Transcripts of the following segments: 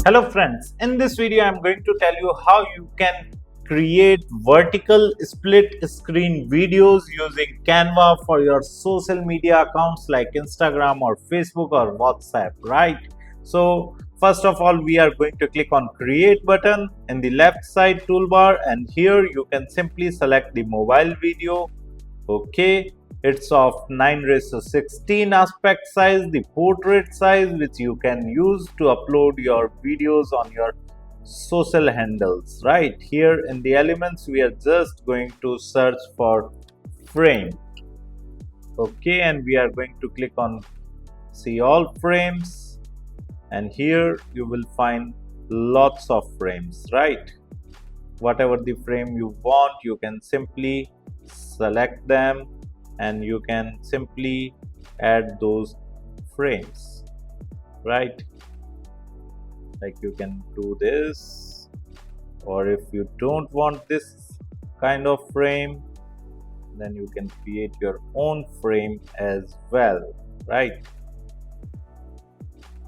Hello friends, in this video I am going to tell you how you can create vertical split screen videos using Canva for your social media accounts like Instagram or Facebook or WhatsApp, right? So first of all, we are going to click on create button in the left side toolbar, and here you can simply select the mobile video. Okay, it's of 9:16 aspect size, the portrait size, which you can use to upload your videos on your social handles. Right here in the elements, we are just going to search for frame. Okay, and we are going to click on see all frames, and here you will find lots of frames, right? Whatever the frame you want, you can simply select them and you can simply add those frames, right? Like you can do this, or if you don't want this kind of frame, then you can create your own frame as well, right?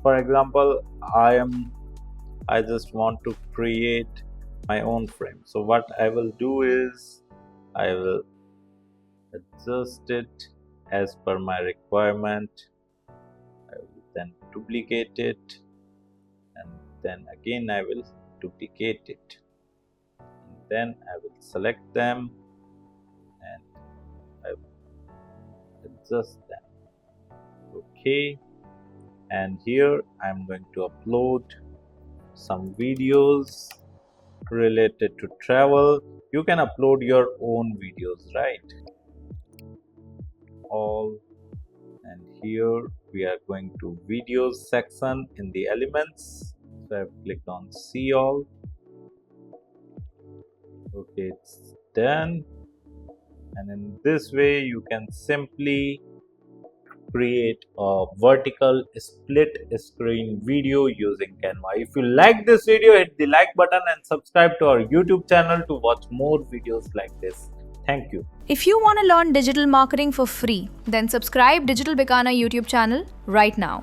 For example, I just want to create my own frame. So what I will do is I will adjust it as per my requirement. I will then duplicate it, and then again I will duplicate it, and then I will select them and I will adjust them. Okay, and here I am going to upload some videos related to travel. You can upload your own videos, right? All, and here we are going to videos section in the elements. So I've clicked on see all. Okay, it's done, and in this way you can simply create a vertical split screen video using Canva. If you like this video, hit the like button and subscribe to our YouTube channel to watch more videos like this. Thank you. If you want to learn digital marketing for free, then subscribe Digital Bikana YouTube channel right now.